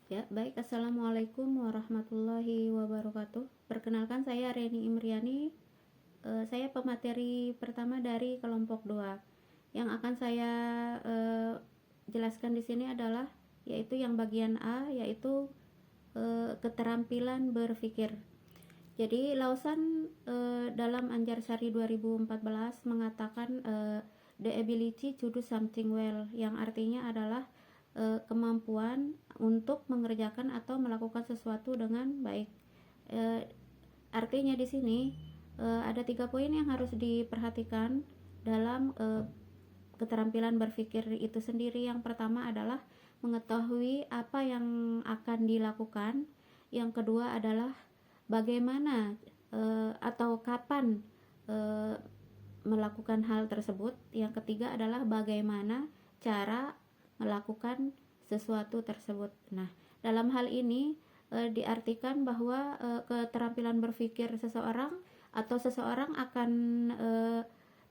Ya, baik. Assalamualaikum warahmatullahi wabarakatuh. Perkenalkan, saya Reni Imriani. Saya pemateri pertama dari kelompok 2. Yang akan saya jelaskan di sini adalah yaitu yang bagian A, yaitu keterampilan berpikir. Jadi Lawson dalam Anjarsari 2014 mengatakan the ability to do something well, yang artinya adalah kemampuan untuk mengerjakan atau melakukan sesuatu dengan baik. Artinya di sini ada 3 poin yang harus diperhatikan dalam keterampilan berpikir itu sendiri. Yang pertama adalah mengetahui apa yang akan dilakukan. Yang kedua adalah bagaimana atau kapan melakukan hal tersebut. Yang ketiga adalah bagaimana cara melakukan sesuatu tersebut. Nah, dalam hal ini diartikan bahwa keterampilan berpikir seseorang atau seseorang akan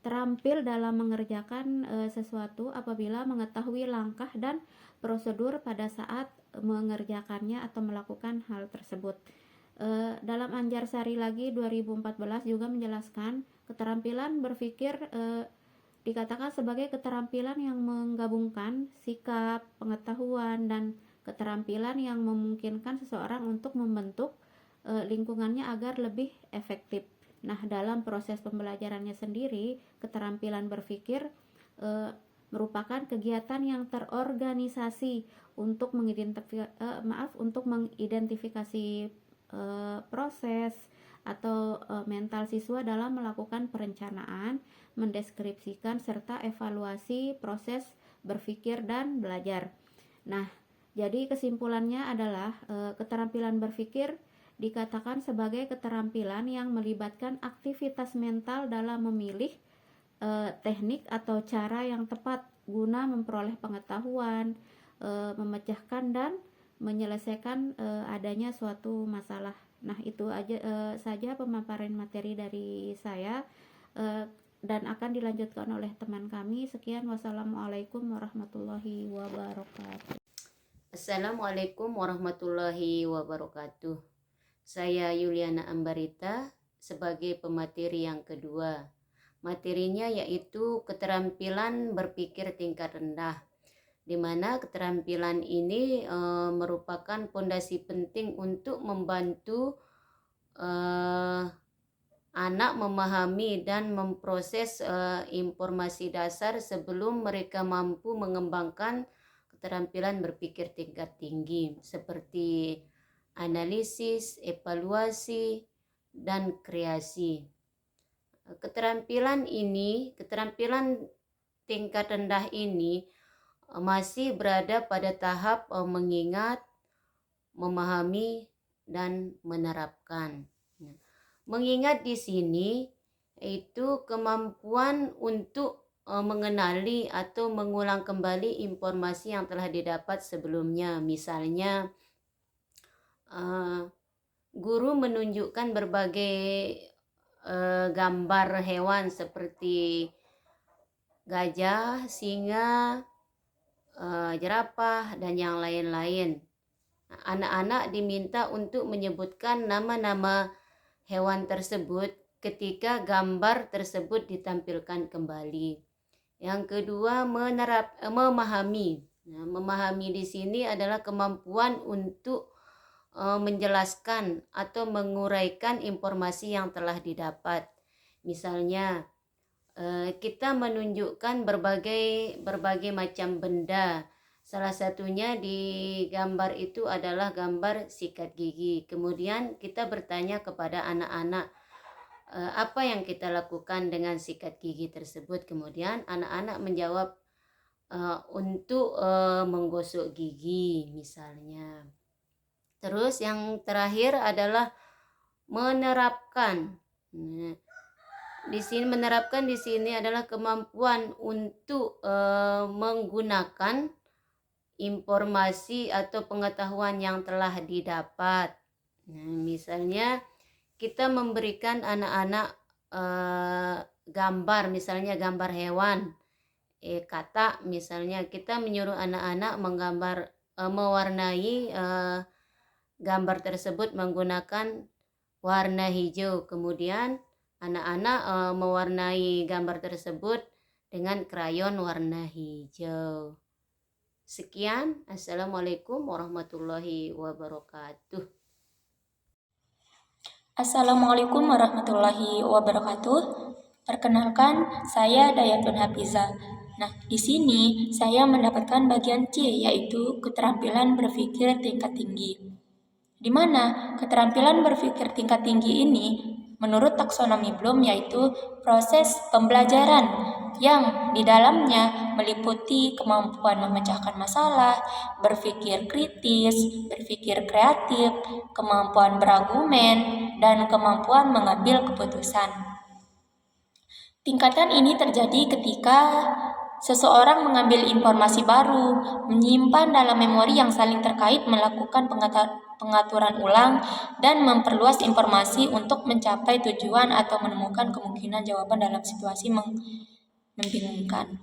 terampil dalam mengerjakan sesuatu apabila mengetahui langkah dan prosedur pada saat mengerjakannya atau melakukan hal tersebut. Dalam Anjarsari lagi 2014 juga menjelaskan keterampilan berpikir dikatakan sebagai keterampilan yang menggabungkan sikap, pengetahuan, dan keterampilan yang memungkinkan seseorang untuk membentuk lingkungannya agar lebih efektif. Nah, dalam proses pembelajarannya sendiri, keterampilan berpikir merupakan kegiatan yang terorganisasi untuk mengidentifikasi proses atau mental siswa dalam melakukan perencanaan, mendeskripsikan serta evaluasi proses berpikir dan belajar. Nah, jadi kesimpulannya adalah keterampilan berpikir dikatakan sebagai keterampilan yang melibatkan aktivitas mental dalam memilih teknik atau cara yang tepat guna memperoleh pengetahuan, memecahkan dan menyelesaikan adanya suatu masalah. Nah, itu aja saja pemaparan materi dari saya dan akan dilanjutkan oleh teman kami. Sekian, wassalamualaikum warahmatullahi wabarakatuh. Assalamualaikum warahmatullahi wabarakatuh. Saya Yuliana Ambarita sebagai pemateri yang kedua. Materinya yaitu keterampilan berpikir tingkat rendah, di mana keterampilan ini merupakan fondasi penting untuk membantu anak memahami dan memproses informasi dasar sebelum mereka mampu mengembangkan keterampilan berpikir tingkat tinggi seperti analisis, evaluasi, dan kreasi. Keterampilan tingkat rendah ini masih berada pada tahap mengingat, memahami, dan menerapkan. Mengingat di sini itu kemampuan untuk mengenali atau mengulang kembali informasi yang telah didapat sebelumnya. Misalnya guru menunjukkan berbagai gambar hewan seperti gajah, singa, jerapah, dan yang lain-lain. Anak-anak diminta untuk menyebutkan nama-nama hewan tersebut ketika gambar tersebut ditampilkan kembali. Yang kedua, memahami. Nah, memahami di sini adalah kemampuan untuk menjelaskan atau menguraikan informasi yang telah didapat. Misalnya, kita menunjukkan berbagai macam benda. Salah satunya di gambar itu adalah gambar sikat gigi. Kemudian kita bertanya kepada anak-anak apa yang kita lakukan dengan sikat gigi tersebut. Kemudian anak-anak menjawab untuk menggosok gigi misalnya. Terus yang terakhir adalah menerapkan. Menerapkan di sini adalah kemampuan untuk menggunakan informasi atau pengetahuan yang telah didapat. Nah, misalnya kita memberikan anak-anak gambar, misalnya gambar hewan, kata misalnya kita menyuruh anak-anak menggambar mewarnai gambar tersebut menggunakan warna hijau. Kemudian anak-anak mewarnai gambar tersebut dengan krayon warna hijau. Sekian, Assalamualaikum warahmatullahi wabarakatuh. Assalamualaikum warahmatullahi wabarakatuh. Perkenalkan, saya Dayatun Hafiza. Nah, di sini saya mendapatkan bagian C, yaitu keterampilan berpikir tingkat tinggi. Di mana keterampilan berpikir tingkat tinggi ini menurut taksonomi Bloom yaitu proses pembelajaran yang di dalamnya meliputi kemampuan memecahkan masalah, berpikir kritis, berpikir kreatif, kemampuan berargumen, dan kemampuan mengambil keputusan. Tingkatan ini terjadi ketika seseorang mengambil informasi baru, menyimpan dalam memori yang saling terkait, melakukan pengaturan ulang, dan memperluas informasi untuk mencapai tujuan atau menemukan kemungkinan jawaban dalam situasi membingungkan.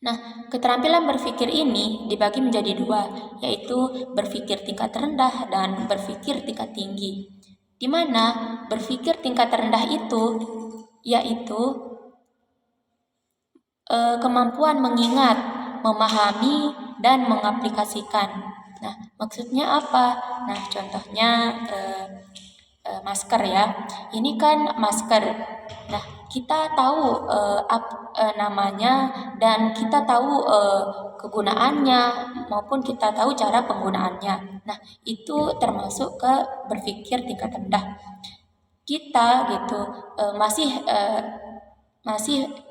Nah, keterampilan berpikir ini dibagi menjadi dua, yaitu berpikir tingkat rendah dan berpikir tingkat tinggi. Di mana berpikir tingkat rendah itu yaitu kemampuan mengingat, memahami, dan mengaplikasikan. Nah, maksudnya apa? Nah, contohnya masker ya. Ini kan masker. Nah, kita tahu namanya dan kita tahu kegunaannya maupun kita tahu cara penggunaannya. Nah, itu termasuk ke berpikir tingkat rendah. Kita gitu masih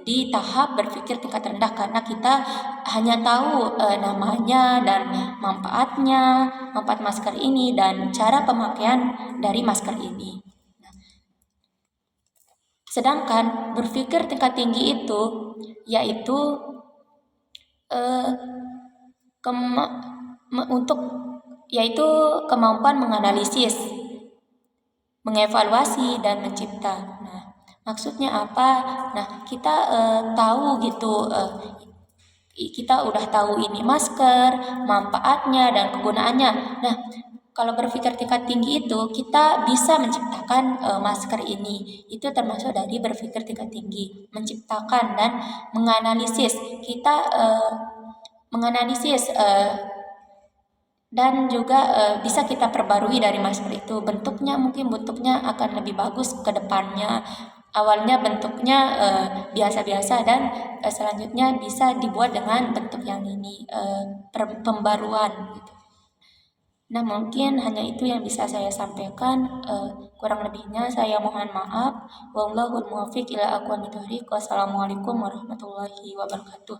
di tahap berpikir tingkat rendah karena kita hanya tahu namanya dan manfaat masker ini dan cara pemakaian dari masker ini. Sedangkan berpikir tingkat tinggi itu yaitu yaitu kemampuan menganalisis, mengevaluasi, dan mencipta. Nah, maksudnya apa? Nah, kita tahu gitu, kita udah tahu ini masker, manfaatnya dan kegunaannya. Nah, kalau berpikir tingkat tinggi itu kita bisa menciptakan masker ini. Itu termasuk dari berpikir tingkat tinggi, menciptakan dan menganalisis. Kita menganalisis dan juga bisa kita perbarui dari masker itu. Mungkin bentuknya akan lebih bagus ke depannya. Awalnya bentuknya biasa-biasa dan selanjutnya bisa dibuat dengan bentuk yang ini, pembaruan gitu. Nah, mungkin hanya itu yang bisa saya sampaikan. Kurang lebihnya saya mohon maaf. Wallahul muwaffiq ila aqwamit thoriq. Wassalamualaikum warahmatullahi wabarakatuh.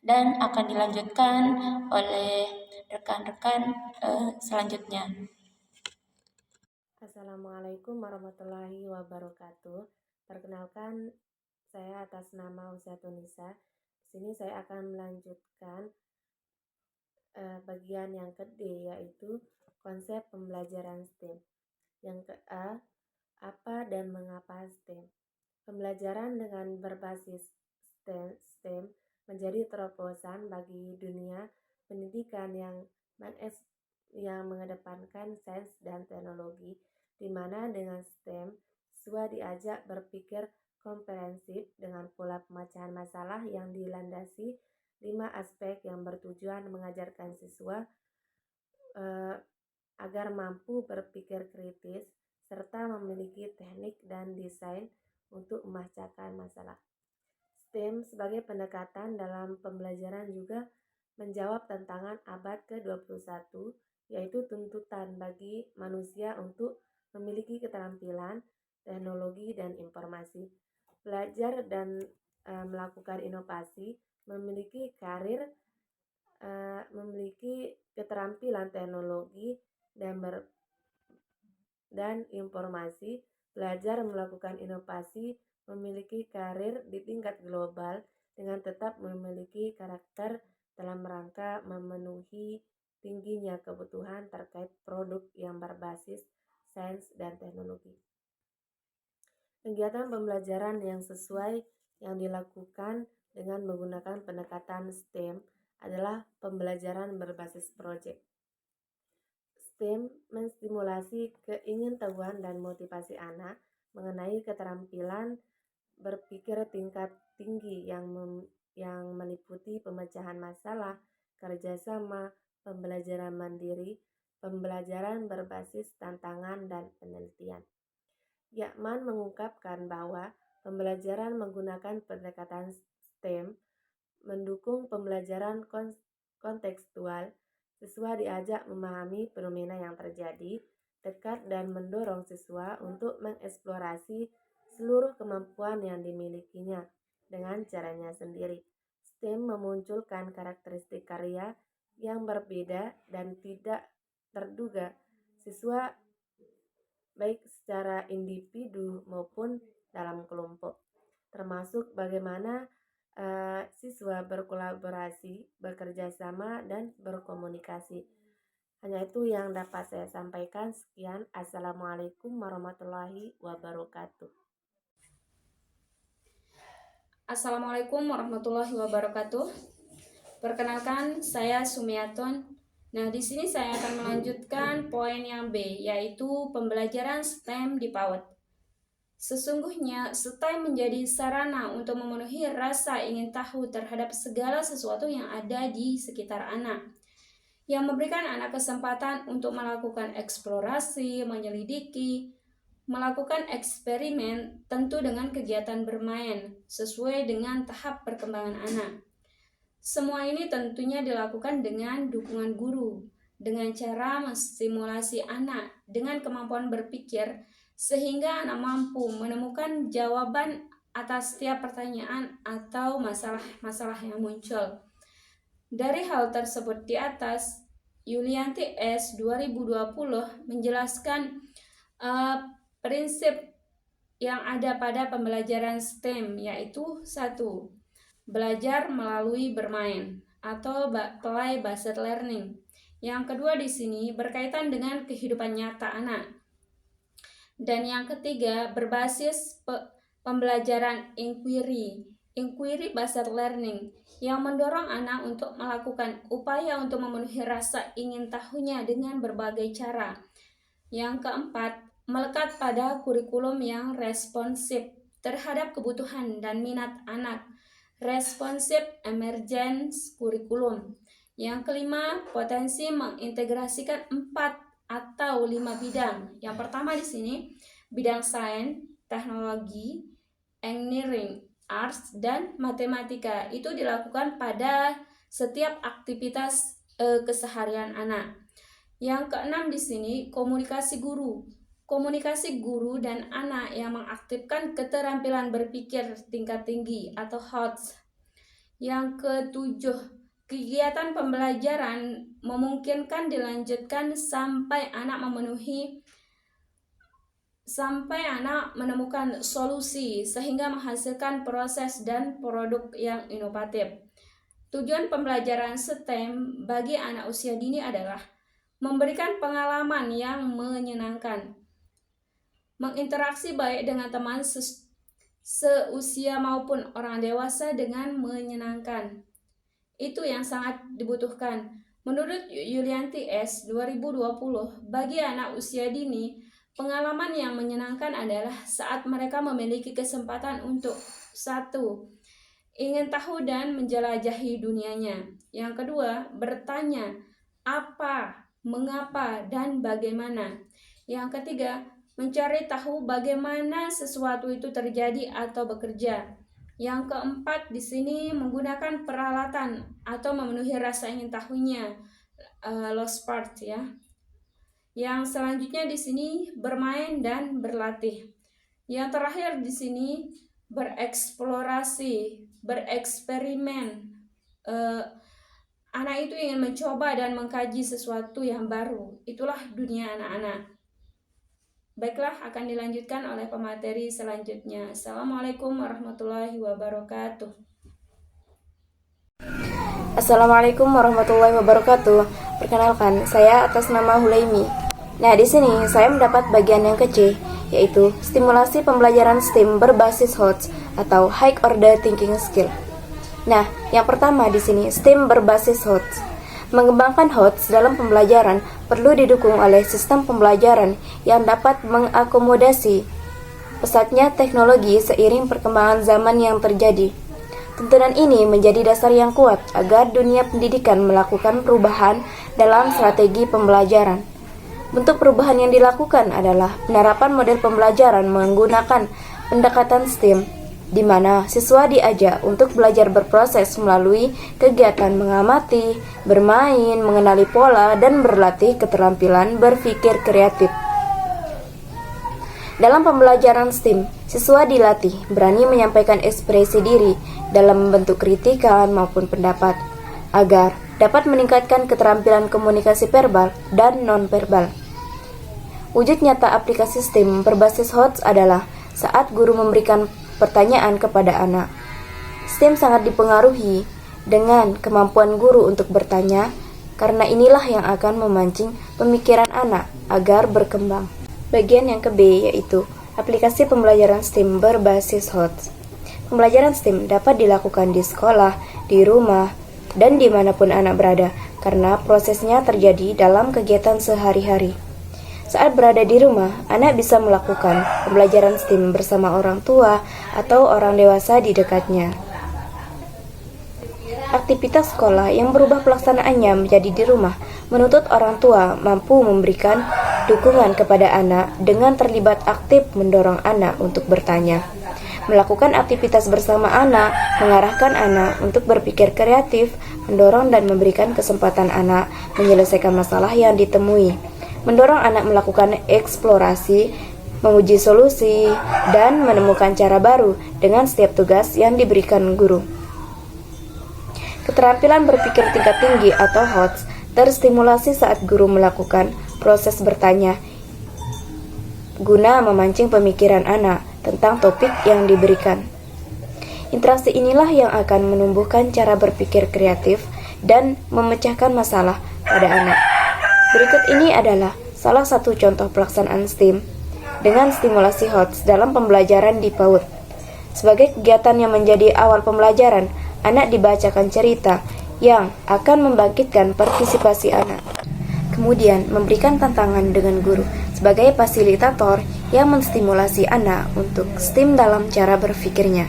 Dan akan dilanjutkan oleh rekan-rekan selanjutnya. Assalamualaikum warahmatullahi wabarakatuh. Perkenalkan, saya atas nama Usatunisa. Di sini saya akan melanjutkan bagian yang kedua, yaitu konsep pembelajaran STEM. Yang ke A, apa dan mengapa STEM? Pembelajaran dengan berbasis STEM menjadi terobosan bagi dunia pendidikan yang mengedepankan sains dan teknologi, di mana dengan STEM siswa diajak berpikir komprehensif dengan pola pemecahan masalah yang dilandasi 5 aspek yang bertujuan mengajarkan siswa agar mampu berpikir kritis serta memiliki teknik dan desain untuk memecahkan masalah. STEM sebagai pendekatan dalam pembelajaran juga menjawab tantangan abad ke-21, yaitu tuntutan bagi manusia untuk memiliki keterampilan, teknologi, dan informasi, belajar dan melakukan inovasi, memiliki karir, memiliki keterampilan teknologi dan informasi, belajar melakukan inovasi, memiliki karir di tingkat global dengan tetap memiliki karakter dalam rangka memenuhi tingginya kebutuhan terkait produk yang berbasis sains dan teknologi. Kegiatan pembelajaran yang sesuai yang dilakukan dengan menggunakan pendekatan STEM adalah pembelajaran berbasis proyek. STEM menstimulasi keingintahuan dan motivasi anak mengenai keterampilan berpikir tingkat tinggi yang meliputi pemecahan masalah, kerjasama, pembelajaran mandiri, pembelajaran berbasis tantangan, dan penelitian. Yakman mengungkapkan bahwa pembelajaran menggunakan pendekatan STEM mendukung pembelajaran kontekstual. Siswa diajak memahami fenomena yang terjadi dekat dan mendorong siswa untuk mengeksplorasi seluruh kemampuan yang dimilikinya dengan caranya sendiri. STEM memunculkan karakteristik karya yang berbeda dan tidak terduga siswa baik secara individu maupun dalam kelompok, termasuk bagaimana siswa berkolaborasi, bekerja sama, dan berkomunikasi. Hanya itu yang dapat saya sampaikan. Sekian. Assalamualaikum warahmatullahi wabarakatuh. Assalamualaikum warahmatullahi wabarakatuh. Perkenalkan, saya Sumiaton. Nah, di sini saya akan melanjutkan poin yang B, yaitu pembelajaran STEM di PAUD. Sesungguhnya, STEM menjadi sarana untuk memenuhi rasa ingin tahu terhadap segala sesuatu yang ada di sekitar anak, yang memberikan anak kesempatan untuk melakukan eksplorasi, menyelidiki, melakukan eksperimen, tentu dengan kegiatan bermain, sesuai dengan tahap perkembangan anak. Semua ini tentunya dilakukan dengan dukungan guru, dengan cara menstimulasi anak dengan kemampuan berpikir, sehingga anak mampu menemukan jawaban atas setiap pertanyaan atau masalah-masalah yang muncul. Dari hal tersebut di atas, Yulianti S. 2020 menjelaskan prinsip yang ada pada pembelajaran STEM, yaitu 1. Belajar melalui bermain atau play-based learning. Yang kedua di sini berkaitan dengan kehidupan nyata anak. Dan yang ketiga berbasis pembelajaran inquiry based learning, yang mendorong anak untuk melakukan upaya untuk memenuhi rasa ingin tahunya dengan berbagai cara. Yang keempat, melekat pada kurikulum yang responsif terhadap kebutuhan dan minat anak, responsive emergence kurikulum. Yang kelima, potensi mengintegrasikan 4 atau 5 bidang. Yang pertama di sini bidang sains, teknologi, engineering, arts, dan matematika. Itu dilakukan pada setiap aktivitas keseharian anak. Yang keenam di sini komunikasi guru. Komunikasi guru dan anak yang mengaktifkan keterampilan berpikir tingkat tinggi atau HOTS. Yang ketujuh, kegiatan pembelajaran memungkinkan dilanjutkan sampai anak menemukan solusi sehingga menghasilkan proses dan produk yang inovatif. Tujuan pembelajaran STEM bagi anak usia dini adalah memberikan pengalaman yang menyenangkan, menginteraksi baik dengan teman seusia maupun orang dewasa dengan menyenangkan. Itu yang sangat dibutuhkan. Menurut Yulianti S. 2020, bagi anak usia dini, pengalaman yang menyenangkan adalah saat mereka memiliki kesempatan untuk 1. Ingin tahu dan menjelajahi dunianya. Yang kedua, bertanya apa, mengapa, dan bagaimana. Yang ketiga, mencari tahu bagaimana sesuatu itu terjadi atau bekerja. Yang keempat di sini menggunakan peralatan atau memenuhi rasa ingin tahunya, lost part ya. Yang selanjutnya di sini bermain dan berlatih. Yang terakhir di sini bereksplorasi, bereksperimen. Anak itu ingin mencoba dan mengkaji sesuatu yang baru. Itulah dunia anak-anak. Baiklah, akan dilanjutkan oleh pemateri selanjutnya. Assalamualaikum warahmatullahi wabarakatuh. Assalamualaikum warahmatullahi wabarakatuh. Perkenalkan, saya atas nama Hulaimi. Nah, di sini saya mendapat bagian yang kecil, yaitu stimulasi pembelajaran STEM berbasis HOTS atau High Order Thinking Skill. Nah, yang pertama di sini STEM berbasis HOTS. Mengembangkan HOTS dalam pembelajaran perlu didukung oleh sistem pembelajaran yang dapat mengakomodasi pesatnya teknologi seiring perkembangan zaman yang terjadi. Tuntunan ini menjadi dasar yang kuat agar dunia pendidikan melakukan perubahan dalam strategi pembelajaran. Bentuk perubahan yang dilakukan adalah penerapan model pembelajaran menggunakan pendekatan STEM, di mana siswa diajak untuk belajar berproses melalui kegiatan mengamati, bermain, mengenali pola, dan berlatih keterampilan berpikir kreatif. Dalam pembelajaran STEM, siswa dilatih berani menyampaikan ekspresi diri dalam bentuk kritikan maupun pendapat, agar dapat meningkatkan keterampilan komunikasi verbal dan non-verbal. Wujud nyata aplikasi STEM berbasis HOTS adalah saat guru memberikan pertanyaan kepada anak. STEM sangat dipengaruhi dengan kemampuan guru untuk bertanya, karena inilah yang akan memancing pemikiran anak agar berkembang. Bagian yang ke-B yaitu aplikasi pembelajaran STEM berbasis HOTS. Pembelajaran STEM dapat dilakukan di sekolah, di rumah, dan dimanapun anak berada, karena prosesnya terjadi dalam kegiatan sehari-hari. Saat berada di rumah, anak bisa melakukan pembelajaran STEM bersama orang tua atau orang dewasa di dekatnya. Aktivitas sekolah yang berubah pelaksanaannya menjadi di rumah menuntut orang tua mampu memberikan dukungan kepada anak dengan terlibat aktif mendorong anak untuk bertanya, melakukan aktivitas bersama anak, mengarahkan anak untuk berpikir kreatif, mendorong dan memberikan kesempatan anak menyelesaikan masalah yang ditemui, mendorong anak melakukan eksplorasi, menguji solusi, dan menemukan cara baru dengan setiap tugas yang diberikan guru. Keterampilan berpikir tingkat tinggi atau HOTS terstimulasi saat guru melakukan proses bertanya guna memancing pemikiran anak tentang topik yang diberikan. Interaksi inilah yang akan menumbuhkan cara berpikir kreatif dan memecahkan masalah pada anak. Berikut ini adalah salah satu contoh pelaksanaan STEM dengan stimulasi HOTS dalam pembelajaran di PAUD. Sebagai kegiatan yang menjadi awal pembelajaran, anak dibacakan cerita yang akan membangkitkan partisipasi anak. Kemudian memberikan tantangan dengan guru sebagai fasilitator yang menstimulasi anak untuk STEM dalam cara berpikirnya.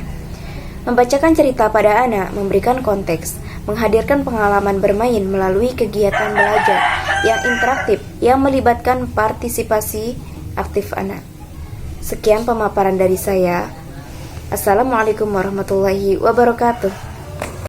Membacakan cerita pada anak memberikan konteks, menghadirkan pengalaman bermain melalui kegiatan belajar yang interaktif yang melibatkan partisipasi aktif anak. Sekian pemaparan dari saya. Assalamualaikum warahmatullahi wabarakatuh.